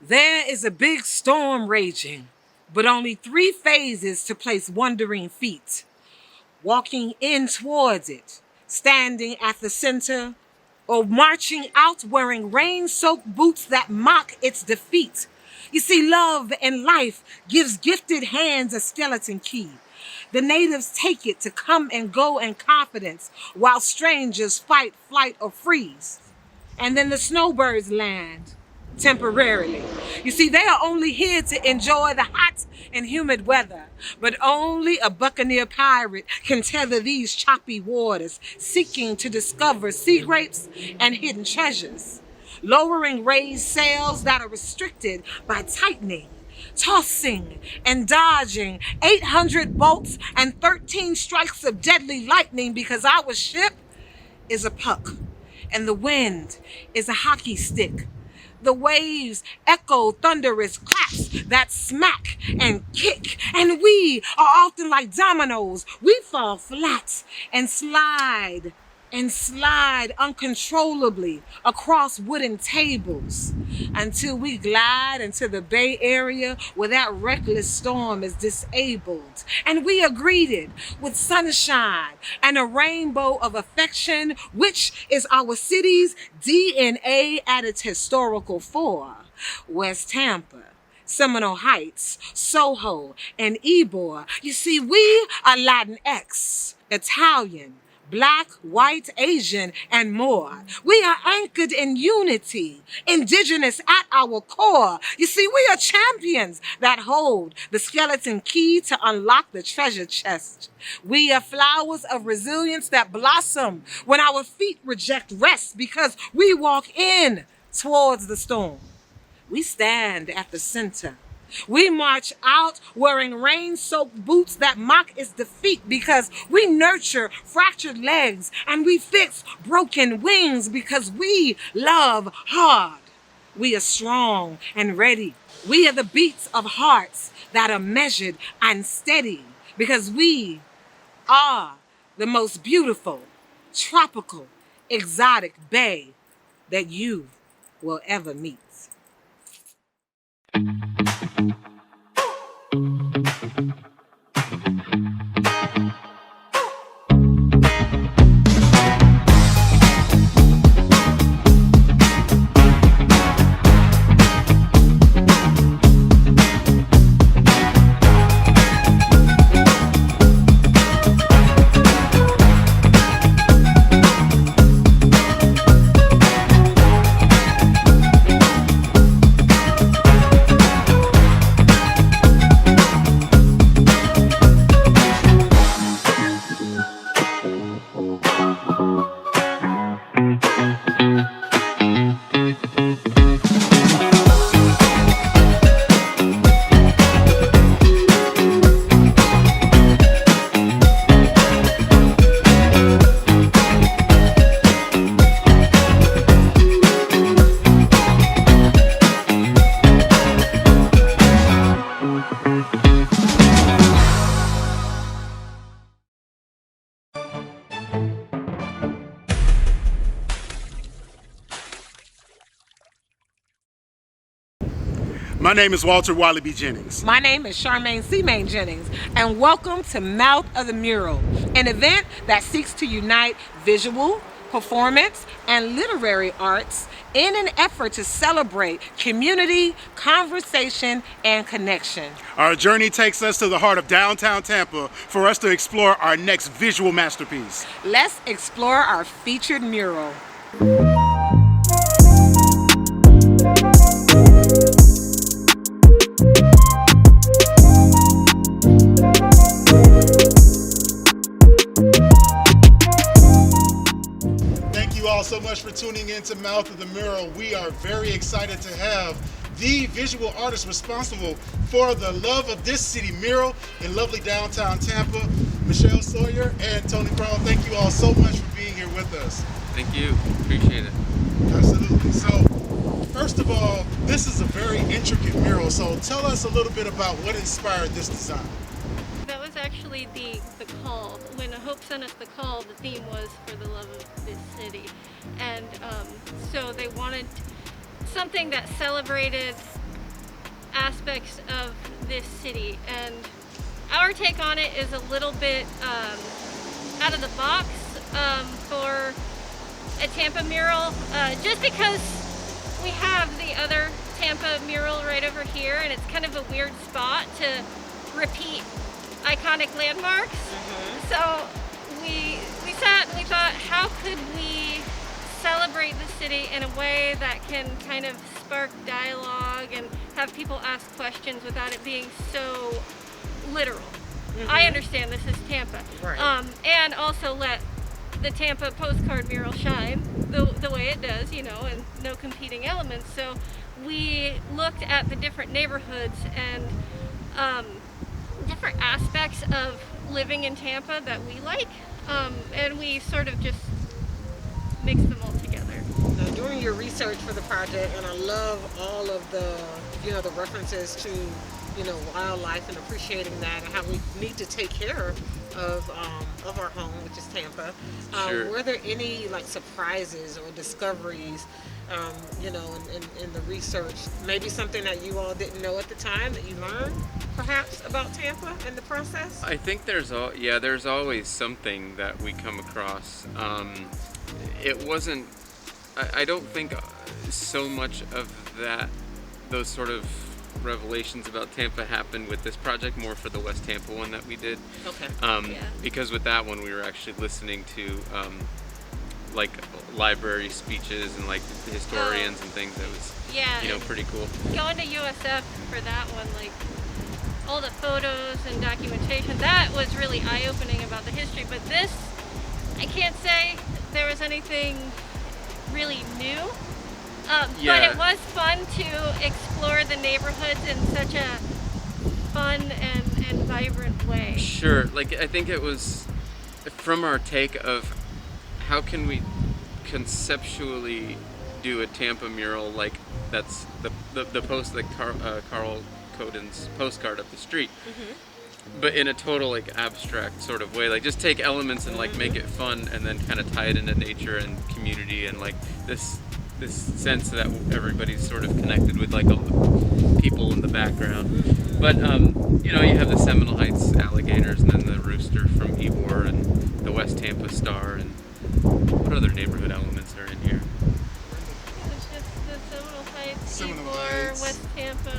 There is a big storm raging, but only 3 phases to place wandering feet. Walking in towards it, standing at the center, or marching out wearing rain-soaked boots that mock its defeat. You see, love and life gives gifted hands a skeleton key. The natives take it to come and go in confidence, while strangers fight, flight, or freeze. And then the snowbirds land temporarily. You see, they are only here to enjoy the hot and humid weather, but only a buccaneer pirate can tether these choppy waters, seeking to discover sea grapes and hidden treasures, lowering raised sails that are restricted by tightening, tossing and dodging 800 bolts and 13 strikes of deadly lightning, because our ship is a puck and the wind is a hockey stick. The waves echo thunderous claps that smack and kick, and we are often like dominoes. We fall flat and slide uncontrollably across wooden tables until we glide into the Bay Area where that reckless storm is disabled. And we are greeted with sunshine and a rainbow of affection, which is our city's DNA at its historical fore. West Tampa, Seminole Heights, Soho, and Ybor. You see, we are Latinx, Italian, Black, white, Asian, and more. We are anchored in unity, indigenous at our core. You see, we are champions that hold the skeleton key to unlock the treasure chest. We are flowers of resilience that blossom when our feet reject rest, because we walk in towards the storm. We stand at the center. We march out wearing rain-soaked boots that mock its defeat, because we nurture fractured legs and we fix broken wings, because we love hard. We are strong and ready. We are the beats of hearts that are measured and steady, because we are the most beautiful, tropical, exotic bay that you will ever meet. My name is Walter Wallaby Jennings. My name is Charmaine Seamain Jennings, and welcome to Mouth of the Mural, an event that seeks to unite visual, performance, and literary arts in an effort to celebrate community, conversation, and connection. Our journey takes us to the heart of downtown Tampa for us to explore our next visual masterpiece. Let's explore our featured mural. Thank you all so much for tuning in to Mouth of the Mural. We are very excited to have the visual artist responsible for the love of this city mural in lovely downtown Tampa, Michelle Sawyer and Tony Brown. Thank you all so much for being here with us. Thank you. Appreciate it. Absolutely. So, first of all, this is a very intricate mural. So tell us a little bit about what inspired this design. That was actually the call. When Hope sent us the call, the theme was for the love of this city. And so they wanted something that celebrated aspects of this city, and our take on it is a little bit out of the box for a Tampa mural, just because we have the other Tampa mural right over here, and it's kind of a weird spot to repeat iconic landmarks. So we sat and we thought, how could we celebrate the city in a way that can kind of spark dialogue and have people ask questions without it being so literal. I understand this is Tampa, Right. and also let the Tampa postcard mural shine the way it does, you know, and no competing elements. So we looked at the different neighborhoods and different aspects of living in Tampa that we like, and we sort of just mixed them all together. Now, doing your research for the project, and I love all of the, you know, the references to, you know, wildlife and appreciating that and how we need to take care of our home, which is Tampa. Sure. Were there any like surprises or discoveries, you know, in the research? Maybe something that you all didn't know at the time that you learned, perhaps, about Tampa in the process? I think there's always something that we come across. It wasn't. I don't think so much of those sort of revelations about Tampa happened with this project, more for the West Tampa one that we did. Okay. Yeah. Because with that one we were actually listening to like library speeches and like the historians and things. That was, Yeah, you know, pretty cool. going to USF for that one, like all the photos and documentation, that was really eye-opening about the history. But this, I can't say there was anything really new. But Yeah. it was fun to explore the neighborhoods in such a fun and vibrant way. Sure. Like, I think it was from our take of how can we conceptually do a Tampa mural like that's the post, like Carl Coden's postcard up the street, but in a total like abstract sort of way. Like, just take elements and like make it fun, and then kind of tie it into nature and community, and like this sense that everybody's sort of connected with, like all the people in the background. But you know, you have the Seminole Heights alligators, and then the rooster from Ybor, and the West Tampa Star, and what other neighborhood elements are in here? It's just the Seminole Heights, Seminole Ybor, Heights. West Tampa,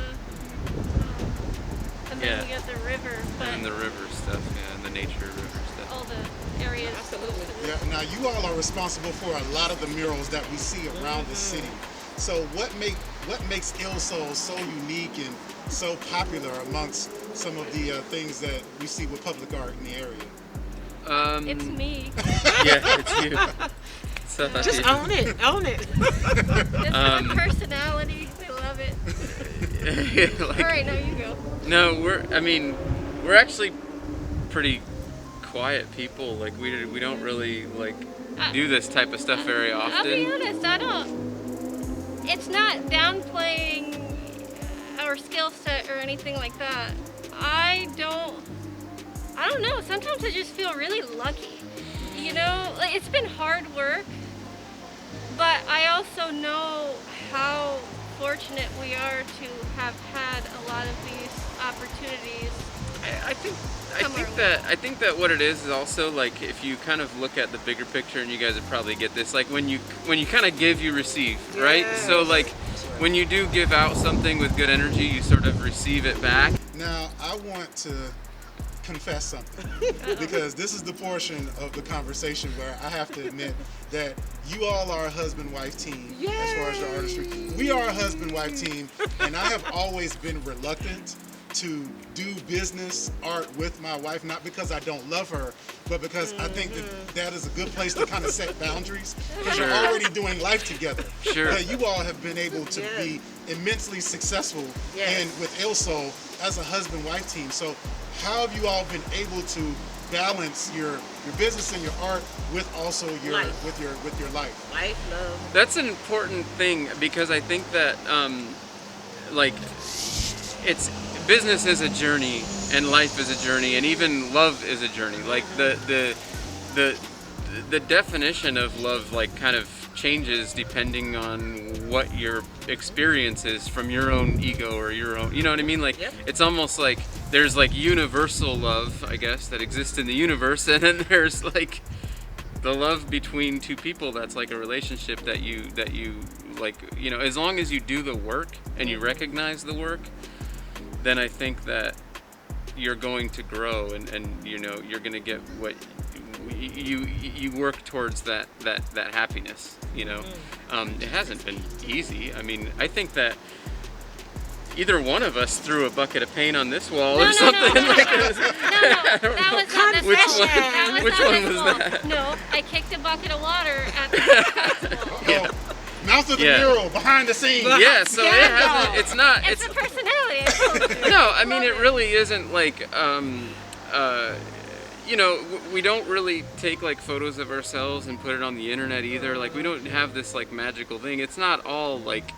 and then Yeah. we got the river, but And the river stuff, yeah, and the nature river stuff. all the areas. Absolutely. Yeah, now you all are responsible for a lot of the murals that we see around the city. So what makes Il Sol so unique and so popular amongst some of the things that we see with public art in the area? It's me. Yeah, it's you. So, Just own it. Own it. It's my personality. They love it. like, All right, now you go. no, we're actually pretty quiet people. Like, we don't really like do this type of stuff very often. I'll be honest, I don't. It's not downplaying our skill set or anything like that. I don't know. Sometimes I just feel really lucky. You know, like, it's been hard work, but I also know how fortunate we are to have had a lot of these opportunities. I think that what it is also, like, if you kind of look at the bigger picture, and you guys would probably get this, like when you kind of give, you receive, right? So like when you do give out something with good energy, you sort of receive it back. Now, I want to confess something because this is the portion of the conversation where I have to admit that you all are a husband-wife team as far as your artistry. We are a husband-wife team, and I have always been reluctant to do business art with my wife, not because I don't love her, but because I think that is a good place to kind of set boundaries, because you're already doing life together. Sure. But you all have been able to be immensely successful and with Il Sol as a husband-wife team. So how have you all been able to balance your business and your art with also your Life. with your life? Life, love. That's an important thing, because I think that like, it's business is a journey, and life is a journey, and even love is a journey. Like the the definition of love like kind of changes depending on what your experience is from your own ego or your own, you know what I mean? Like, Yep. it's almost like there's like universal love, I guess, that exists in the universe, and then there's like the love between two people that's like a relationship that you like, you know, as long as you do the work and you recognize the work, then I think that you're going to grow, and you know, you're going to get what you work towards that happiness, you know. It hasn't been easy. I mean, I think that either one of us threw a bucket of paint on this wall or something. No, like it was, that was not this Which wall. one- That was which not one this was wall. that? No, I kicked a bucket of water at the wall. Yo, Mouth of the Yeah. Mural, behind the scenes. yeah, so it hasn't, it's not, It's a personality. I told you. no, I mean, it really isn't like, you know, we don't really take like photos of ourselves and put it on the internet either. Like, we don't have this like magical thing. It's not all like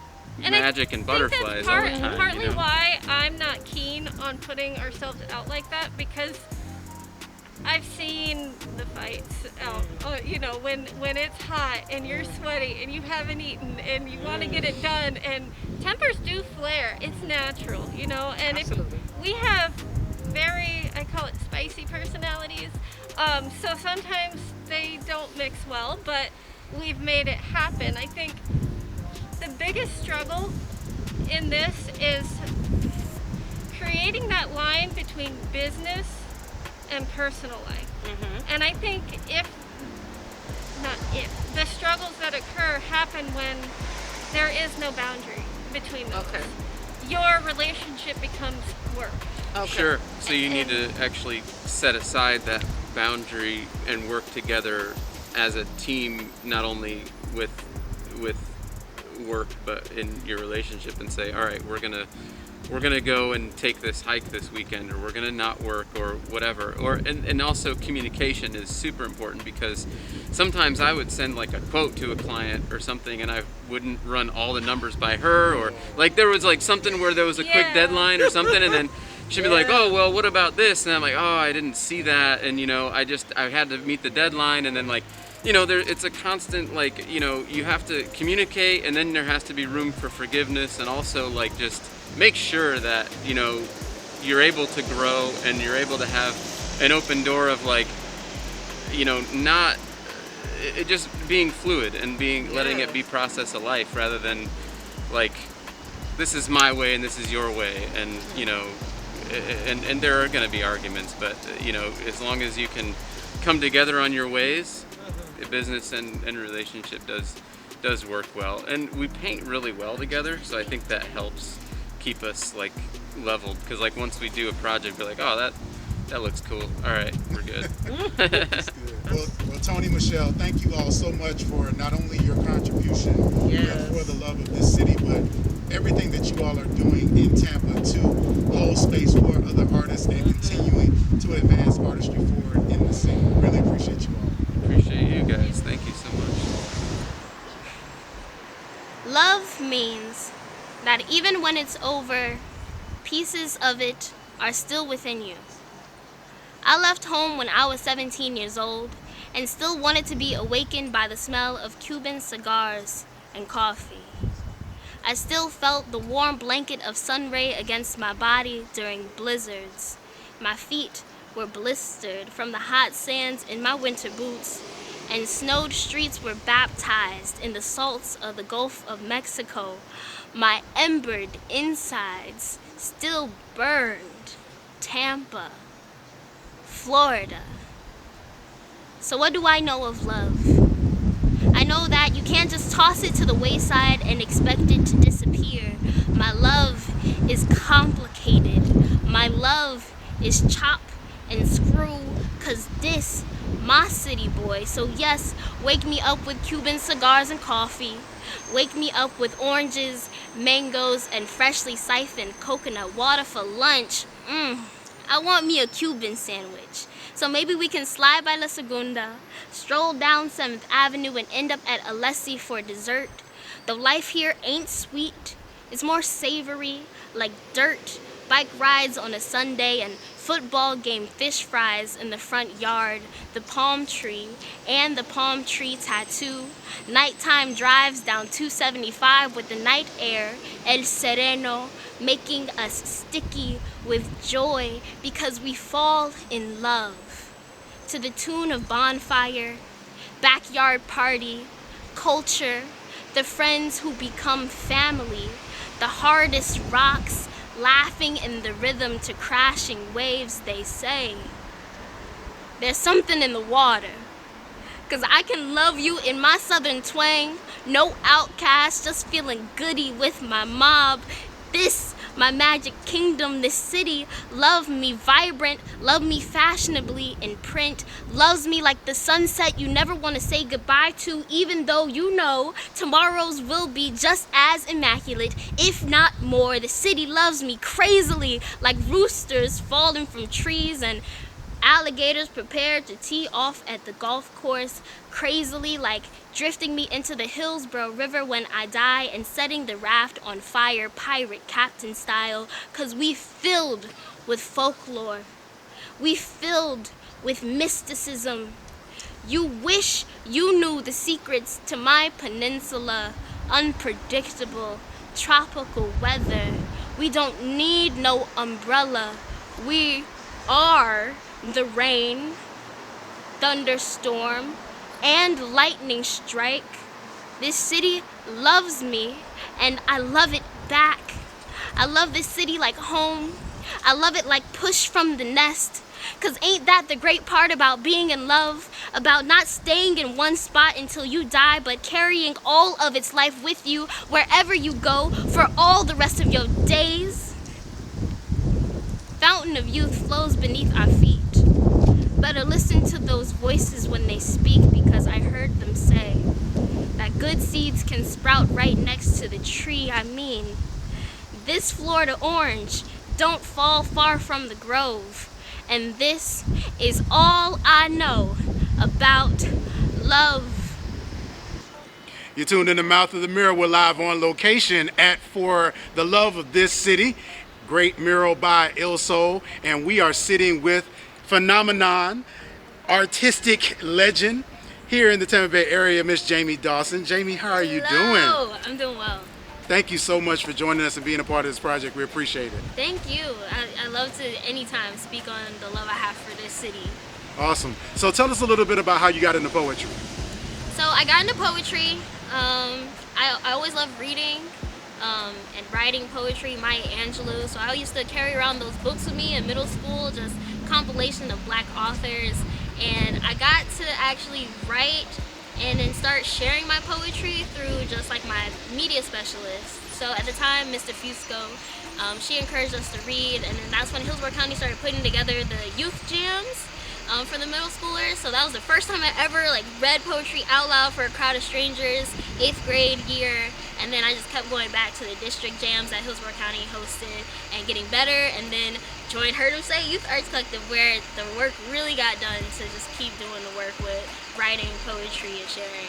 And I magic and think butterflies that's all the time. partly You know? why I'm not keen on putting ourselves out like that, because I've seen the fights out. You know, when it's hot and you're sweaty and you haven't eaten and you want to get it done, and tempers do flare. It's natural, you know. And Absolutely. if we have very, I call it spicy personalities. So sometimes they don't mix well, but we've made it happen. I think the biggest struggle in this is creating that line between business and personal life. And I think the struggles that occur happen when there is no boundary between those. Okay. Your relationship becomes work. Okay. Sure. So you need to actually set aside that boundary and work together as a team, not only with work, but in your relationship, and say, all right, we're gonna go and take this hike this weekend, or we're gonna not work, or whatever. And also communication is super important, because sometimes I would send like a quote to a client or something, and I wouldn't run all the numbers by her, or like there was like something where there was a quick Yeah. deadline or something, and then she'd be like, Yeah. oh, well, what about this? And I'm like, oh, I didn't see that. And, you know, I had to meet the deadline. And then, like, you know, it's a constant, like, you know, you have to communicate, and then there has to be room for forgiveness, and also, like, just make sure that, you know, you're able to grow and you're able to have an open door of, like, you know, not it just being fluid and letting it be process of life, rather than, like, this is my way and this is your way, and, you know, and there are going to be arguments, but, you know, as long as you can come together on your ways, business and relationship does work well. And we paint really well together, so I think that helps keep us, like, leveled, because, like, once we do a project, we're like, oh, that looks cool, all right, we're good. That's good. Well, Tony, Michelle, thank you all so much for not only your contribution for the love of this city, but everything that you all are doing in Tampa to hold space for other artists and continuing to advance artistry forward in the city. Really appreciate you all. Appreciate you guys, thank you so much. Love means that even when it's over, pieces of it are still within you. I left home when I was 17 years old and still wanted to be awakened by the smell of Cuban cigars and coffee. I still felt the warm blanket of sun ray against my body during blizzards. My feet were blistered from the hot sands in my winter boots, and snowed streets were baptized in the salts of the Gulf of Mexico. My embered insides still burned Tampa, Florida. So what do I know of love? I know that you can't just toss it to the wayside and expect it to disappear. My love is complicated. My love is chop and screw, 'cause this my city boy. So yes, wake me up with Cuban cigars and coffee. Wake me up with oranges, mangoes, and freshly siphoned coconut water for lunch. I want me a Cuban sandwich. So maybe we can slide by La Segunda, stroll down 7th Avenue, and end up at Alessi for dessert. The life here ain't sweet. It's more savory, like dirt bike rides on a Sunday, and football game fish fries in the front yard, the palm tree and the palm tree tattoo, nighttime drives down 275 with the night air, El Sereno, making us sticky with joy because we fall in love. To the tune of bonfire, backyard party, culture, the friends who become family, the hardest rocks, laughing in the rhythm to crashing waves, they say. There's something in the water, 'cause I can love you in my southern twang, no outcast, just feeling goody with my mob. This, my magic kingdom, this city, love me vibrant, love me fashionably in print, loves me like the sunset you never want to say goodbye to, even though you know tomorrow's will be just as immaculate, if not more. The city loves me crazily, like roosters falling from trees and alligators prepared to tee off at the golf course, crazily like drifting me into the Hillsborough River when I die and setting the raft on fire, pirate captain style, 'cause we filled with folklore, we filled with mysticism. You wish you knew the secrets to my peninsula, unpredictable tropical weather. We don't need no umbrella, we are the rain, thunderstorm, and lightning strike. This city loves me, and I love it back. I love this city like home. I love it like push from the nest. 'Cause ain't that the great part about being in love? About not staying in one spot until you die, but carrying all of its life with you wherever you go for all the rest of your days. Fountain of youth flows beneath our feet. Better listen to those voices when they speak, because I heard them say that good seeds can sprout right next to the tree. I mean, this Florida orange don't fall far from the grove. And this is all I know about love. You're tuned in the Mouth of the Mural. We're live on location at For the Love of This City. Great mural by Il Sol. And we are sitting with phenomenon, artistic legend here in the Tampa Bay area, Miss Jamie Dawson. Jamie, how are you doing? Hello, I'm doing well. Thank you so much for joining us and being a part of this project. We appreciate it. Thank you. I love to anytime speak on the love I have for this city. Awesome. So tell us a little bit about how you got into poetry. So I got into poetry. I always loved reading and writing poetry, Maya Angelou. So I used to carry around those books with me in middle school, just compilation of Black authors. And I got to actually write and then start sharing my poetry through just like my media specialist. So at the time, Mr. Fusco, she encouraged us to read, and then that's when Hillsborough County started putting together the youth jams for the middle schoolers. So that was the first time I ever like read poetry out loud for a crowd of strangers, 8th grade year. And then I just kept going back to the district jams that Hillsborough County hosted and getting better, and then joined Heard 'em Say Youth Arts Collective, where the work really got done to just keep doing the work with writing, poetry, and sharing.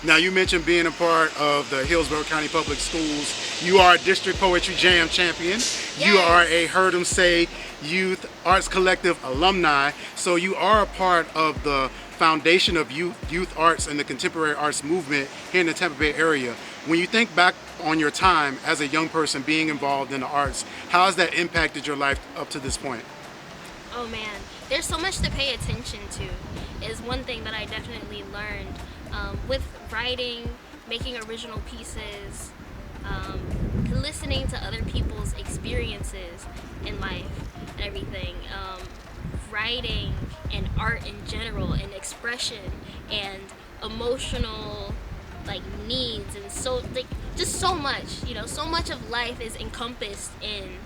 Now, you mentioned being a part of the Hillsborough County Public Schools. You are a District Poetry Jam champion. Yes. You are a Heard 'em Say Youth Arts Collective alumni. So you are a part of the foundation of youth arts and the contemporary arts movement here in the Tampa Bay area. When you think back on your time as a young person being involved in the arts, how has that impacted your life up to this point? Oh man, there's so much to pay attention to, is one thing that I definitely learned with writing, making original pieces, listening to other people's experiences in life and everything, writing and art in general and expression and emotional like needs, and so like just so much, so much of life is encompassed in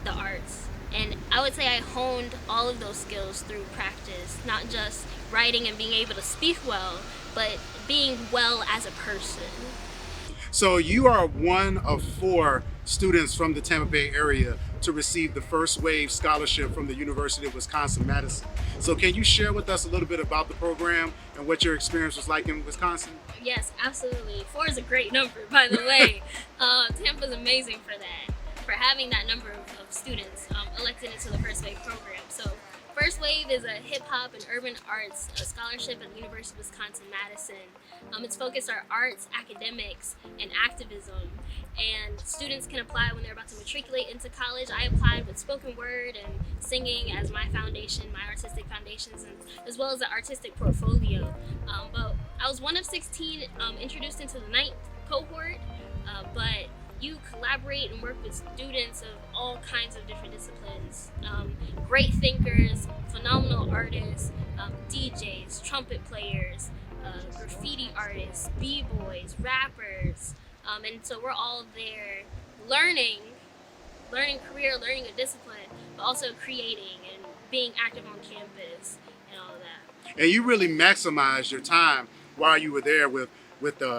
the arts. And I would say I honed all of those skills through practice, not just writing and being able to speak well, but being well as a person. So you are one of 4 students from the Tampa Bay area to receive the First Wave Scholarship from the University of Wisconsin-Madison. So can you share with us a little bit about the program and what your experience was like in Wisconsin? Yes, absolutely. 4 is a great number, by the way. Tampa's amazing for that. for having that number of students elected into the First Wave program. So First Wave is a hip hop and urban arts scholarship at the University of Wisconsin-Madison. Its focus are arts, academics, and activism. And students can apply when they're about to matriculate into college. I applied with spoken word and singing as my foundation, my artistic foundations, and as well as an artistic portfolio. But I was one of 16 introduced into the 9th cohort, but you collaborate and work with students of all kinds of different disciplines. Great thinkers, phenomenal artists, DJs, trumpet players, graffiti artists, b-boys, rappers, and so we're all there learning career, learning a discipline, but also creating and being active on campus and all of that. And you really maximized your time while you were there with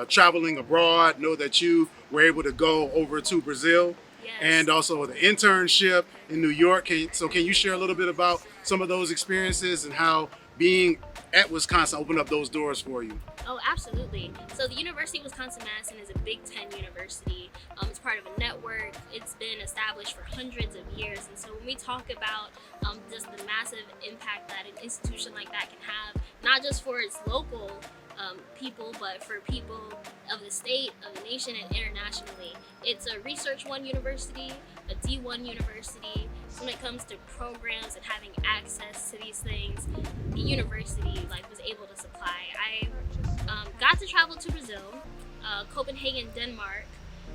traveling abroad. Know that you were able to go over to Brazil. Yes. And also the internship in New York. Can you share a little bit about some of those experiences and how being at Wisconsin opened up those doors for you? Oh, absolutely. So the University of Wisconsin-Madison is a Big Ten university. It's part of a network. It's been established for hundreds of years. And so when we talk about just the massive impact that an institution like that can have, not just for its local people, but for people of the state, of the nation, and internationally. It's a Research 1 university, a D1 university. So when it comes to programs and having access to these things, the university was able to supply. I got to travel to Brazil, Copenhagen, Denmark,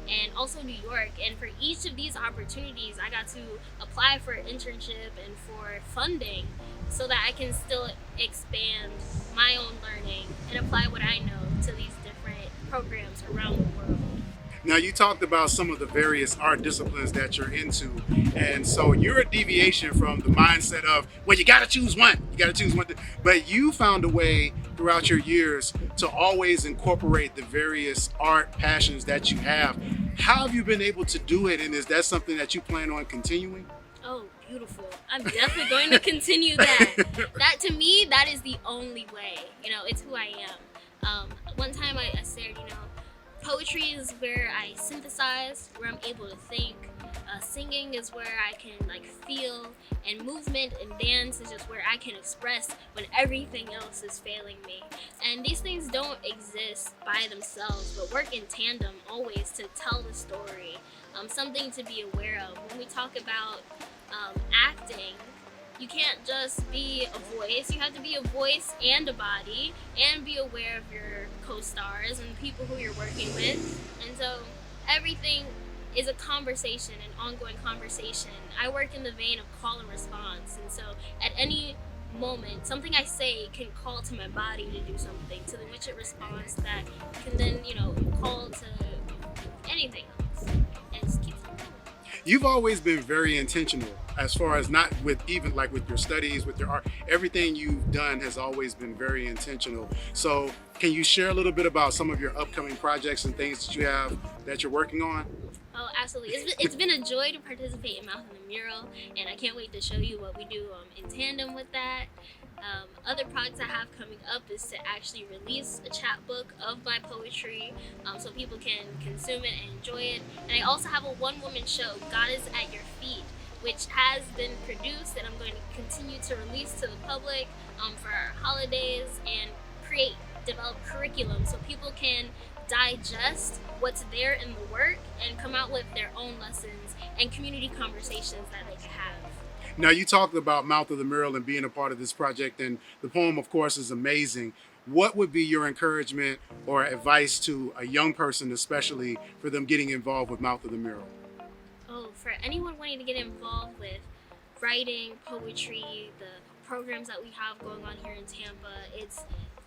and also New York. And for each of these opportunities, I got to apply for an internship and for funding so that I can still expand my own learning and apply what I know to these different programs around the world. Now, you talked about some of the various art disciplines that you're into, and so you're a deviation from the mindset of, well, you gotta choose one, but you found a way throughout your years to always incorporate the various art passions that you have. How have you been able to do it, and is that something that you plan on continuing? Oh, beautiful. I'm definitely going to continue that. That, to me, that is the only way. It's who I am. One time I said, poetry is where I synthesize, where I'm able to think. Singing is where I can feel, and movement and dance is just where I can express when everything else is failing me. And these things don't exist by themselves, but work in tandem always to tell the story. Something to be aware of. When we talk about acting, you can't just be a voice. You have to be a voice and a body, and be aware of your co-stars and people who you're working with. And so everything is a conversation, an ongoing conversation. I work in the vein of call and response, and so at any moment, something I say can call to my body to do something, to which it responds, that can then, call to anything else, and just keeps it going. You've always been very intentional as far as not with even with your studies, with your art. Everything you've done has always been very intentional. So can you share a little bit about some of your upcoming projects and things that you have that you're working on? Oh, absolutely. It's been a joy to participate in Mouth of the Mural, and I can't wait to show you what we do in tandem with that. Other projects I have coming up is to actually release a chapbook of my poetry, so people can consume it and enjoy it. And I also have a one-woman show, God is at Your Feet, which has been produced, and I'm going to continue to release to the public for our holidays, and develop curriculum so people can digest what's there in the work and come out with their own lessons and community conversations that they can have. Now, you talked about Mouth of the Mural and being a part of this project, and the poem, of course, is amazing. What would be your encouragement or advice to a young person, especially for them getting involved with Mouth of the Mural? Oh, for anyone wanting to get involved with writing, poetry, the programs that we have going on here in Tampa, it's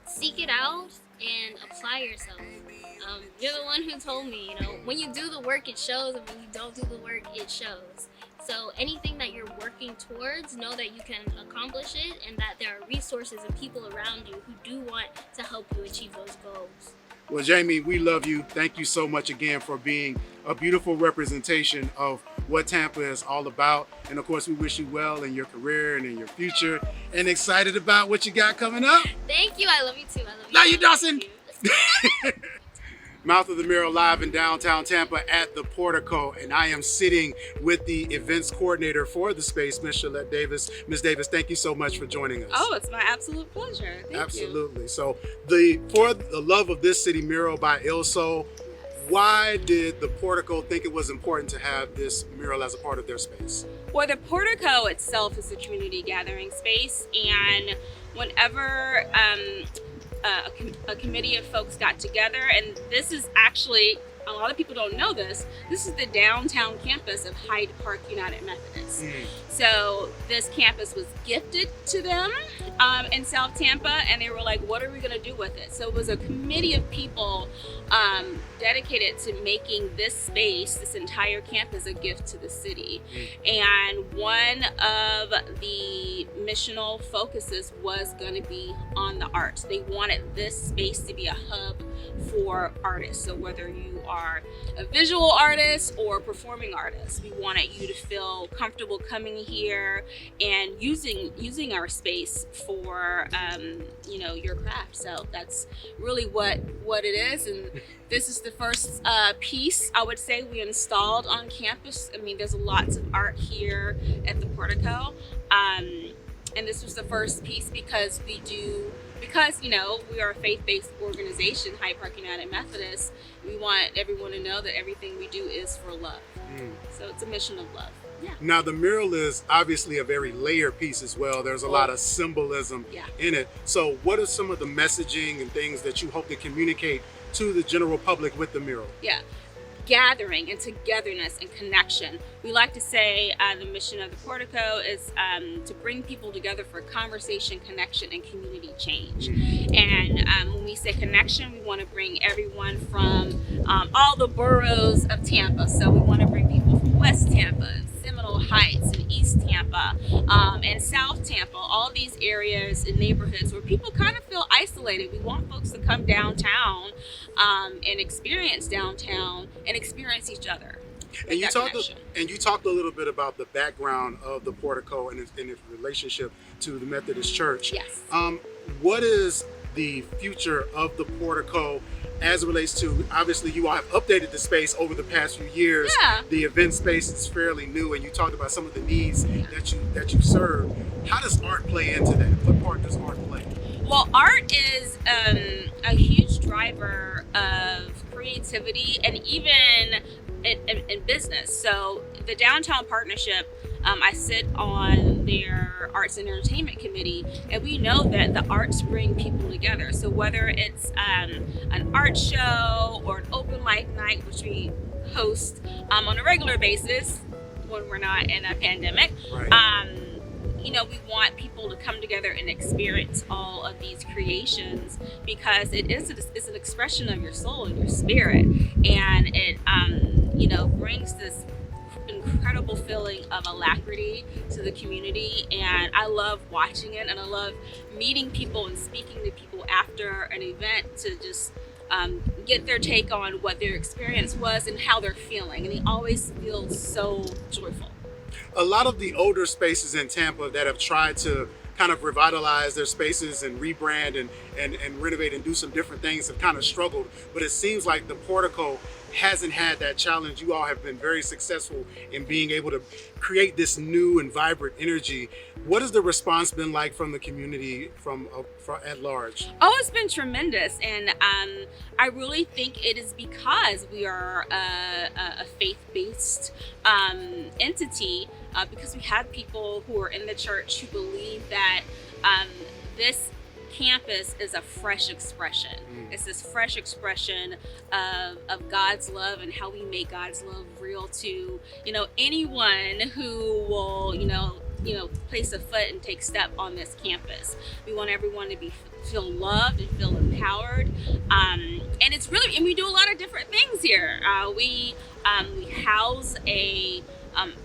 seek it out and apply yourself. You're the one who told me, when you do the work, it shows, and when you don't do the work, it shows. So anything that you're working towards, know that you can accomplish it, and that there are resources and people around you who do want to help you achieve those goals. Well, Jamie, we love you. Thank you so much again for being a beautiful representation of what Tampa is all about. And of course, we wish you well in your career and in your future, and excited about what you got coming up. Thank you. I love you too. I love you. Love you, Dawson. Mouth of the Mural live in downtown Tampa at the Portico, and I am sitting with the events coordinator for the space, Ms. Shalette Davis. Ms. Davis, thank you so much for joining us. Oh, it's my absolute pleasure. Thank Absolutely. you. So, for the love of this city mural by Ilso, why did the Portico think it was important to have this mural as a part of their space? Well, the Portico itself is a community gathering space, and whenever a committee of folks got together, and this is actually, a lot of people don't know this is the downtown campus of Hyde Park United Methodist. So this campus was gifted to them in South Tampa, and they were like, what are we going to do with it? So it was a committee of people dedicated to making this space, this entire campus, a gift to the city. And one of the missional focuses was going to be on the arts. They wanted this space to be a hub for artists. So whether you are a visual artist or a performing artist, we wanted you to feel comfortable coming here and using our space for your craft. So that's really what it is. And this is the first piece, I would say, we installed on campus. I mean, there's lots of art here at the Portico, and this was the first piece because we are a faith-based organization, Hyde Park United Methodist. We want everyone to know that everything we do is for love. So it's a mission of love. Yeah. Now, the mural is obviously a very layered piece as well. There's a lot of symbolism in it. So what are some of the messaging and things that you hope to communicate to the general public with the mural? Yeah. Gathering and togetherness and connection. We like to say the mission of the Portico is to bring people together for conversation, connection, and community change. And when we say connection, we want to bring everyone from all the boroughs of Tampa. So we want to bring people from West Tampa, Seminole Heights, and East Tampa, and South Tampa, all these areas and neighborhoods where people kind of feel isolated. We want folks to come downtown and experience downtown and experience each other. And you talked a little bit about the background of the Portico and its relationship to the Methodist Church. Yes. What is the future of the Portico as it relates to, obviously you all have updated the space over the past few years. Yeah. The event space is fairly new, and you talked about some of the needs that you serve. How does art play into that? What part does art play? Well, art is a huge driver of creativity and even in business. So the Downtown Partnership, I sit on their Arts and Entertainment Committee, and we know that the arts bring people together. So whether it's an art show or an open mic night, which we host on a regular basis when we're not in a pandemic, right. We want people to come together and experience all of these creations because it's an expression of your soul and your spirit, and it brings this incredible feeling of alacrity to the community. And I love watching it, and I love meeting people and speaking to people after an event to just get their take on what their experience was and how they're feeling, and they always feel so joyful. A lot of the older spaces in Tampa that have tried to kind of revitalize their spaces and rebrand and renovate and do some different things have kind of struggled, but it seems like the Portico hasn't had that challenge. You all have been very successful in being able to create this new and vibrant energy. What has the response been like from the community from at large? Oh, it's been tremendous, and I really think it is because we are a faith-based entity, because we have people who are in the church who believe that this campus is a fresh expression. It's this fresh expression of God's love and how we make God's love real to anyone who will place a foot and take step on this campus. We want everyone to feel loved and feel empowered, and it's really, and we do a lot of different things here. We house a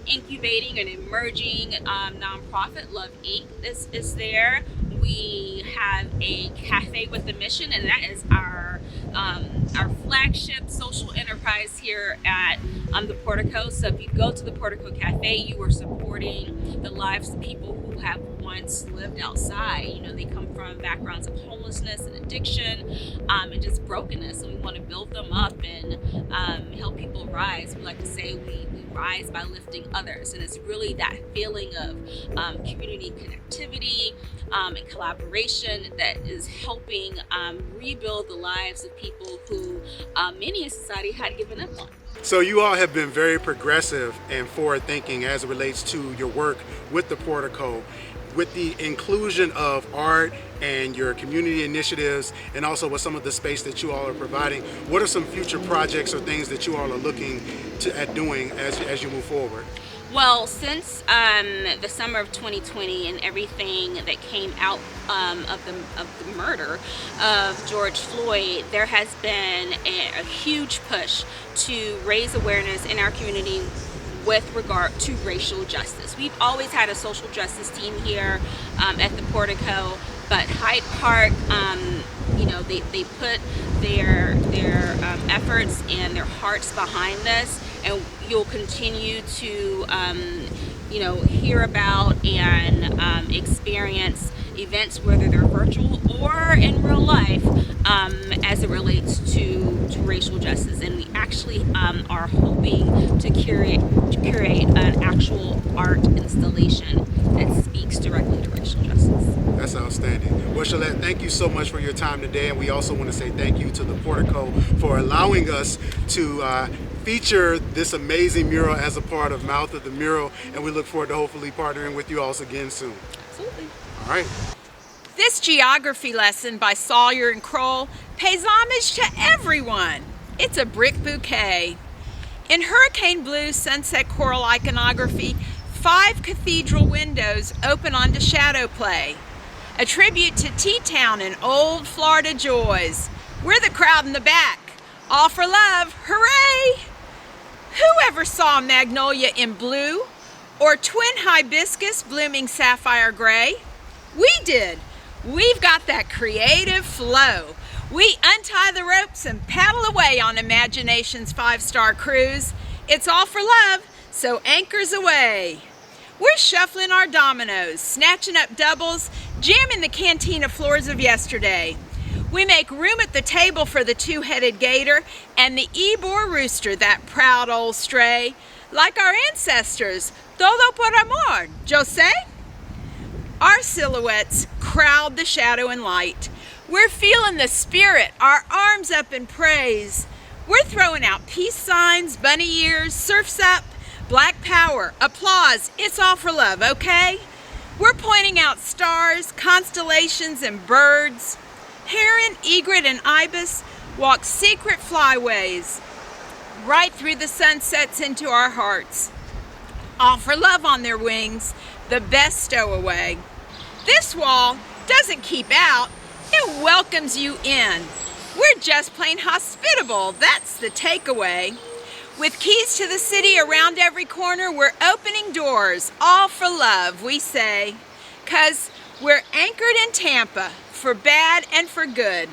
incubating and emerging nonprofit, Love Inc. is there. We have a cafe with a mission, and that is our our flagship social enterprise here at the Portico. So if you go to the Portico Cafe, you are supporting the lives of people who have once lived outside. You know, they come from backgrounds of homelessness and addiction and just brokenness. And we want to build them up and help people rise. We like to say we rise by lifting others. And it's really that feeling of community connectivity and collaboration that is helping rebuild the lives of people who many in society had given up on. So you all have been very progressive and forward thinking as it relates to your work with the Portico, with the inclusion of art and your community initiatives, and also with some of the space that you all are providing. What are some future projects or things that you all are looking at doing as you move forward? Well, since the summer of 2020 and everything that came out of the murder of George Floyd, there has been a huge push to raise awareness in our community with regard to racial justice. We've always had a social justice team here at the Portico, but Hyde Park, you know, they put their efforts and their hearts behind this, and you'll continue to you know, hear about and experience events, whether they're virtual or in real life, as it relates to racial justice. And we actually are hoping to curate an actual art installation that speaks directly to racial justice. That's outstanding. Well, Shalette, thank you so much for your time today, and we also want to say thank you to the Portico for allowing us to feature this amazing mural as a part of Mouth of the Mural, and we look forward to hopefully partnering with you all again soon. Absolutely. All right. This geography lesson by Sawyer and Kroll pays homage to everyone. It's a brick bouquet. In hurricane blue sunset coral iconography, 5 cathedral windows open onto shadow play. A tribute to T-Town and old Florida joys. We're the crowd in the back. All for love, hooray! Who ever saw magnolia in blue or twin hibiscus blooming sapphire gray? We did. We've got that creative flow. We untie the ropes and paddle away on imagination's 5-star cruise. It's all for love, so anchors away. We're shuffling our dominoes, snatching up doubles, jamming the cantina floors of yesterday. We make room at the table for the 2-headed gator and the Ybor rooster, that proud old stray. Like our ancestors, todo por amor, Jose? Our silhouettes crowd the shadow and light. We're feeling the spirit, our arms up in praise. We're throwing out peace signs, bunny ears, surfs up, black power, applause, it's all for love, okay? We're pointing out stars, constellations, and birds. Heron, egret, and ibis walk secret flyways right through the sunsets into our hearts. All for love on their wings, the best stowaway. This wall doesn't keep out, it welcomes you in. We're just plain hospitable, that's the takeaway. With keys to the city around every corner, we're opening doors, all for love, we say. 'Cause we're anchored in Tampa, for bad and for good,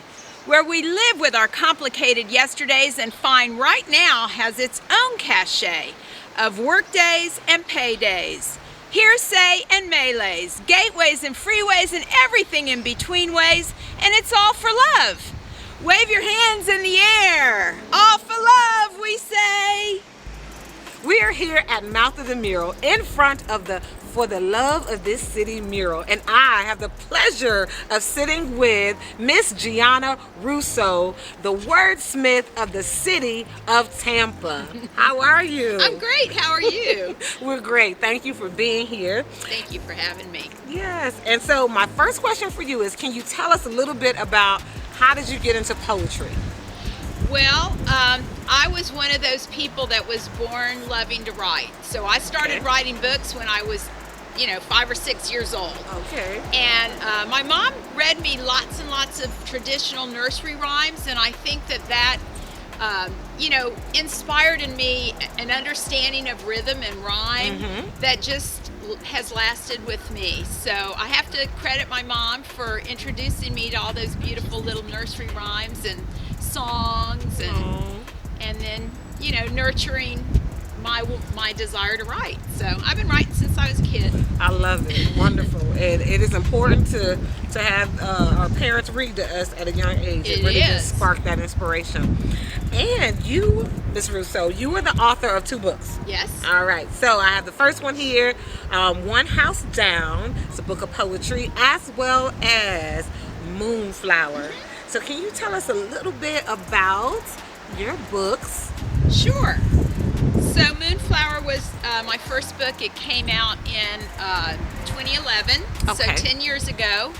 where we live with our complicated yesterdays and find right now has its own cachet of work days and paydays, hearsay and melees, gateways and freeways and everything in between ways, and it's all for love. Wave your hands in the air. All for love, we say. We are here at Mouth of the Mural in front of the For the Love of This City mural, and I have the pleasure of sitting with Miss Gianna Russo, the wordsmith of the city of Tampa. How are you? I'm great. How are you? We're great. Thank you for being here. Thank you for having me. Yes, and so my first question for you is, can you tell us a little bit about how did you get into poetry? Well, I was one of those people that was born loving to write. So I started writing books when I was, 5 or 6 years old. Okay. And my mom read me lots and lots of traditional nursery rhymes, and I think that inspired in me an understanding of rhythm and rhyme that just has lasted with me. So I have to credit my mom for introducing me to all those beautiful little nursery rhymes and songs and then, you know, nurturing my desire to write. So I've been writing since I was a kid. I love it. Wonderful. And it is important to have our parents read to us at a young age. It really does spark that inspiration. And you, Ms. Russo, you are the author of 2 books. Yes. All right. So I have the first one here, One House Down. It's a book of poetry, as well as Moonflower. So can you tell us a little bit about your books? Sure. So Moonflower was my first book. It came out in 2011, so 10 years ago.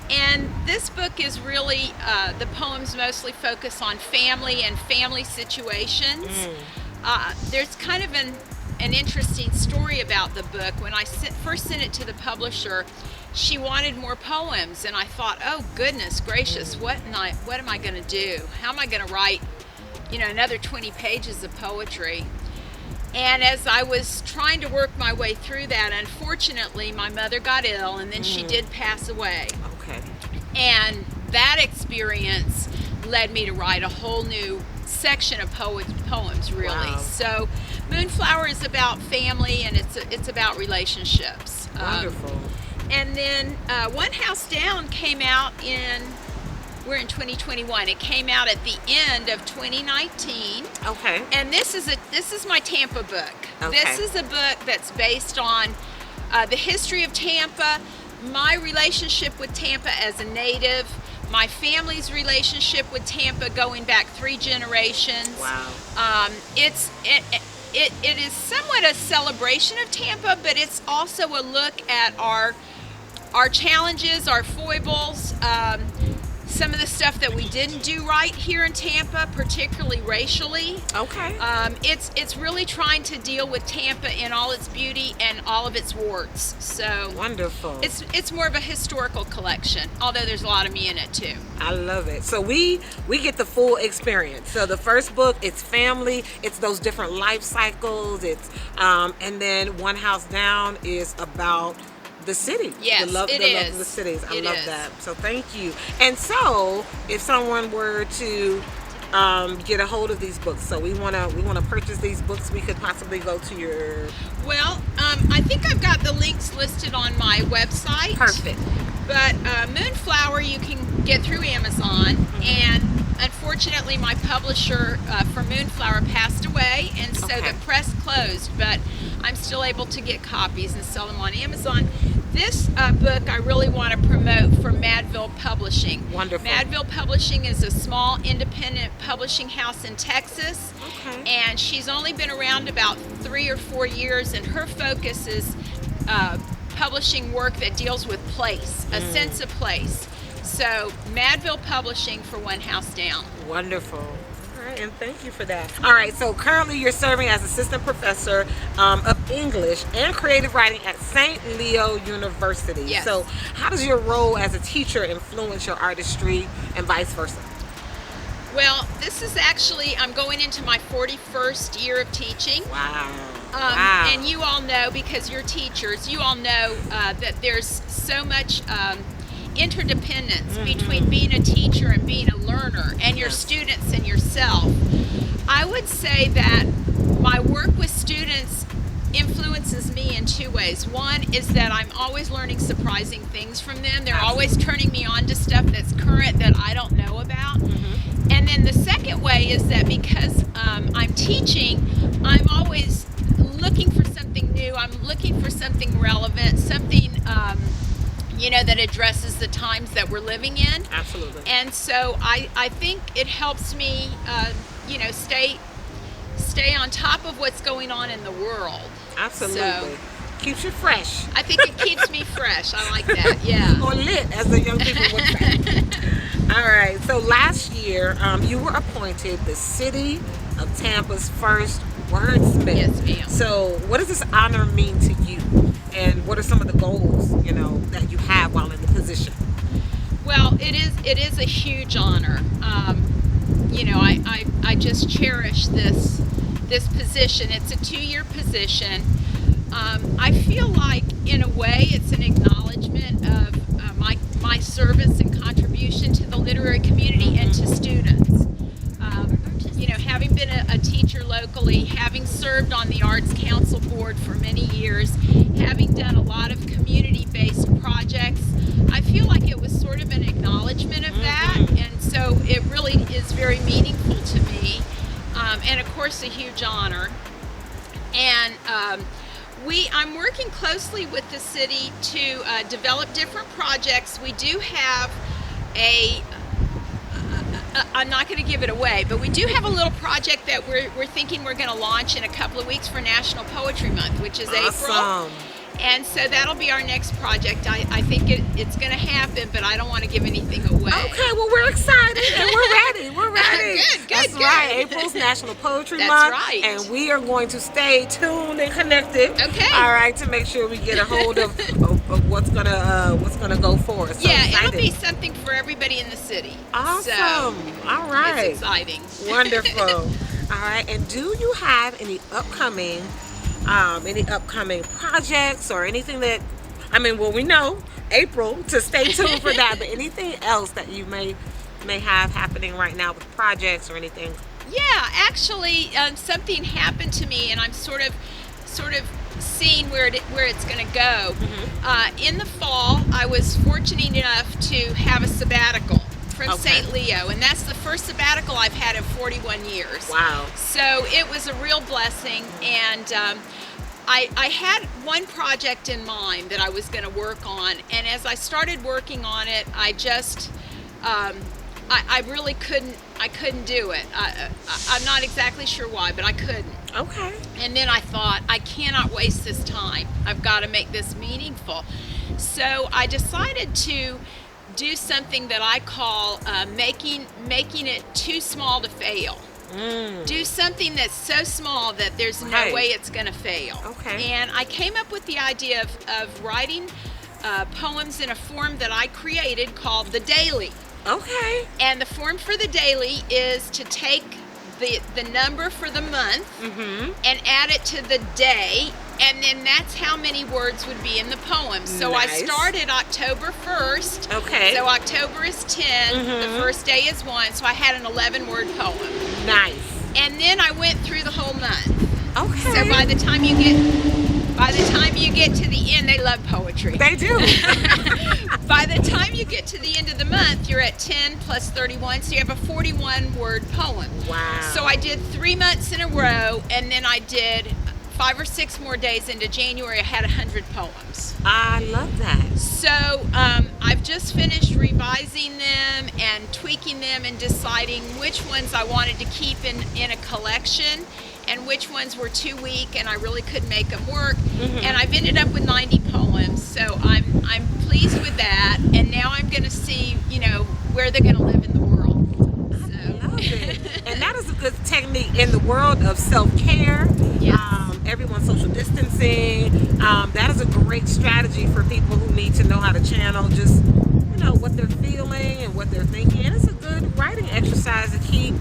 And this book is really, the poems mostly focus on family and family situations. There's kind of an interesting story about the book. When I first sent it to the publisher, she wanted more poems, and I thought, oh goodness gracious, what am I going to do? How am I going to write, you know, another 20 pages of poetry? And as I was trying to work my way through that, unfortunately, my mother got ill, and then she did pass away. Okay. And that experience led me to write a whole new section of poems, really. Wow. So Moonflower is about family, and it's about relationships. Wonderful. And then One House Down came out we're in 2021. It came out at the end of 2019. Okay. And this is my Tampa book. Okay. This is a book that's based on the history of Tampa, my relationship with Tampa as a native, my family's relationship with Tampa going back 3 generations. Wow. It is somewhat a celebration of Tampa, but it's also a look at our challenges, our foibles, some of the stuff that we didn't do right here in Tampa, particularly racially. Okay. It's really trying to deal with Tampa in all its beauty and all of its warts. So wonderful. It's more of a historical collection, although there's a lot of me in it too. I love it. So we get the full experience. So the first book, it's family, it's those different life cycles, it's and then One House Down is about the city. Yes, the love of the cities. I love that. So thank you. And so if someone were to get a hold of these books, so we wanna purchase these books, we could possibly go to your... Well, I think I've got the links listed on my website. Perfect. But Moonflower you can get through Amazon, and unfortunately my publisher for Moonflower passed away, and so the press closed, but I'm still able to get copies and sell them on Amazon. This book I really want to promote from Madville Publishing. Wonderful. Madville Publishing is a small independent publishing house in Texas, and she's only been around about 3 or 4 years, and her focus is publishing work that deals with place, a sense of place. So Madville Publishing for One House Down. Wonderful. All right, and thank you for that. All right, so currently you're serving as assistant professor of English and creative writing at St. Leo University. Yes. So how does your role as a teacher influence your artistry and vice versa? Well, this is actually, I'm going into my 41st year of teaching. Wow. And you all know, because you're teachers, you all know that there's so much interdependence between being a teacher and being a learner, and your students and yourself. I would say that my work with students influences me in 2 ways. One is that I'm always learning surprising things from them. They're always turning me on to stuff that's current that I don't know about. And then the second way is that because I'm teaching, I'm always looking for something new. I'm looking for something relevant, something that addresses the times that we're living in. Absolutely. And so I think it helps me, stay on top of what's going on in the world. Absolutely. So, keeps you fresh. I think it keeps me fresh. I like that. Yeah. Or lit, as the young people would say. All right. So last year, you were appointed the City of Tampa's first wordsmith. Yes, ma'am. So what does this honor mean to you? And what are some of the goals, that you have while in the position? Well, it is a huge honor. I just cherish this position. It's a 2-year position. I feel like, in a way, it's an acknowledgement of my service and contribution to the literary community and to students. having been a teacher locally, having served on the Arts Council Board for many years, having done a lot of community-based projects, I feel like it was sort of an acknowledgement of that, and so it really is very meaningful to me, and of course a huge honor. And I'm working closely with the city to develop different projects. We do have I'm not going to give it away, but we do have a little project that we're thinking we're going to launch in a couple of weeks for National Poetry Month, which is April. And so that'll be our next project. I think it's going to happen, but I don't want to give anything away. Okay, well, we're excited and we're ready. We're ready. Good. That's right. April's National Poetry Month. That's right. And we are going to stay tuned and connected. Okay. All right, to make sure we get a hold of what's gonna go for us. So yeah, excited. it'll be something for everybody in the city. Awesome. So, all right. it's exciting. Wonderful. All right. And do you have any upcoming projects or anything that, we know April to stay tuned for that, but anything else that you may have happening right now with projects or anything? Yeah, actually, something happened to me, and I'm sort of seeing where it's going to go. In the fall, I was fortunate enough to have a sabbatical from St. Leo, and that's the first sabbatical I've had in 41 years. Wow. So it was a real blessing, and I had one project in mind that I was going to work on, and as I started working on it, I just I really couldn't do it. I'm not exactly sure why, but I couldn't. Okay. And then I thought, I cannot waste this time. I've got to make this meaningful. So I decided to do something that I call making it too small to fail. Do something that's so small that there's no way it's going to fail. Okay. And I came up with the idea of writing poems in a form that I created called the daily. Okay. And the form for the daily is to take the number for the month and add it to the day, and then that's how many words would be in the poem. So I started October 1st. Okay. So October is 10, the first day is 1, so I had an 11-word poem. Nice. And then I went through the whole month. Okay. So by the time you get to the end, they love poetry. They do. By the time you get to the end of the month, you're at 10 plus 31, so you have a 41-word poem. Wow. So I did 3 months in a row, and then I did 5 or 6 more days into January. I had 100 poems. I love that. So I've just finished revising them and tweaking them and deciding which ones I wanted to keep in a collection and which ones were too weak and I really couldn't make them work. And I've ended up with 90 poems, so I'm pleased with that. And now I'm going to see, where they're going to live in the world. I love it. And that is a good technique in the world of self-care. Yes. Everyone's social distancing. That is a great strategy for people who need to know how to channel just, what they're feeling and what they're thinking. And it's a good writing exercise to keep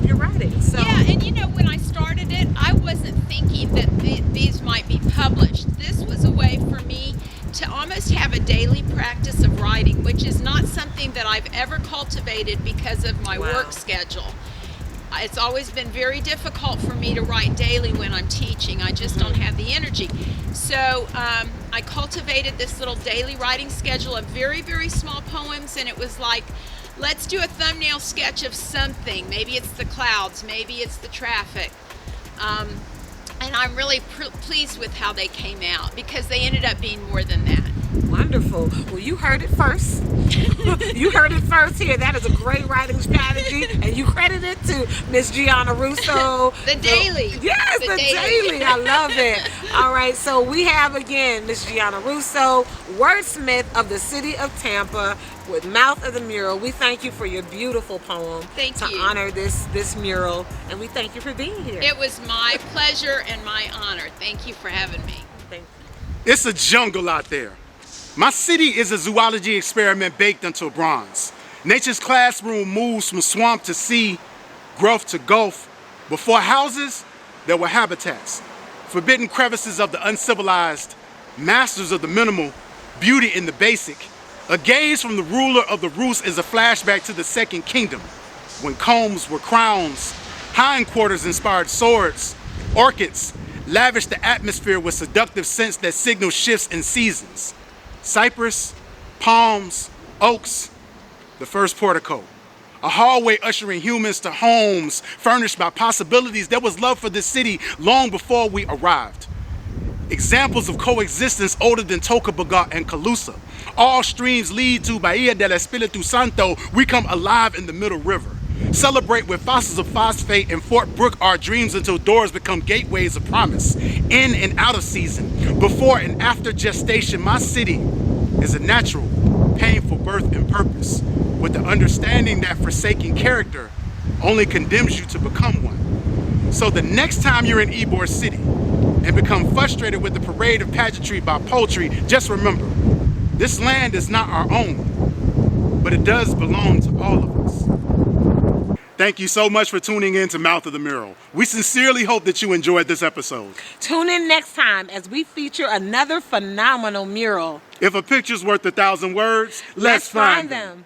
your writing. So yeah, and when I started it, I wasn't thinking that these might be published. This was a way for me to almost have a daily practice of writing, which is not something that I've ever cultivated because of my work schedule. It's always been very difficult for me to write daily when I'm teaching. I just don't have the energy. So I cultivated this little daily writing schedule of very, very small poems, and it was like, let's do a thumbnail sketch of something. Maybe it's the clouds, maybe it's the traffic. And I'm really pleased with how they came out because they ended up being more than that. Wonderful. Well, you heard it first. You heard it first here. That is a great writing strategy, and you credit it to Miss Gianna Russo. The daily. Yes, the daily. I love it. All right, so we have again Miss Gianna Russo, wordsmith of the city of Tampa, with Mouth of the Mural. We thank you for your beautiful poem. Thank you. To honor this mural, and we thank you for being here. It was my pleasure and my honor. Thank you for having me. Thank you. It's a jungle out there. My city is a zoology experiment baked into bronze. Nature's classroom moves from swamp to sea, growth to gulf. Before houses, there were habitats. Forbidden crevices of the uncivilized, masters of the minimal, beauty in the basic. A gaze from the ruler of the roost is a flashback to the Second Kingdom, when combs were crowns, Hindquarters inspired swords. Orchids lavish the atmosphere with seductive scents that signal shifts in seasons. Cypress, palms, oaks, the first portico. A hallway ushering humans to homes furnished by possibilities. There was love for this city long before we arrived. Examples of coexistence older than Tocobaga and Calusa. All streams lead to Bahia del Espiritu Santo. We come alive in the Middle River. Celebrate with fossils of phosphate and Fort Brooke our dreams until doors become gateways of promise. In and out of season, before and after gestation, my city is a natural, painful birth and purpose, with the understanding that forsaking character only condemns you to become one. So the next time you're in Ybor City and become frustrated with the parade of pageantry by poultry, just remember, this land is not our own, but it does belong to all of us. Thank you so much for tuning in to Mouth of the Mural. We sincerely hope that you enjoyed this episode. Tune in next time as we feature another phenomenal mural. If a picture's worth 1,000 words, let's find them.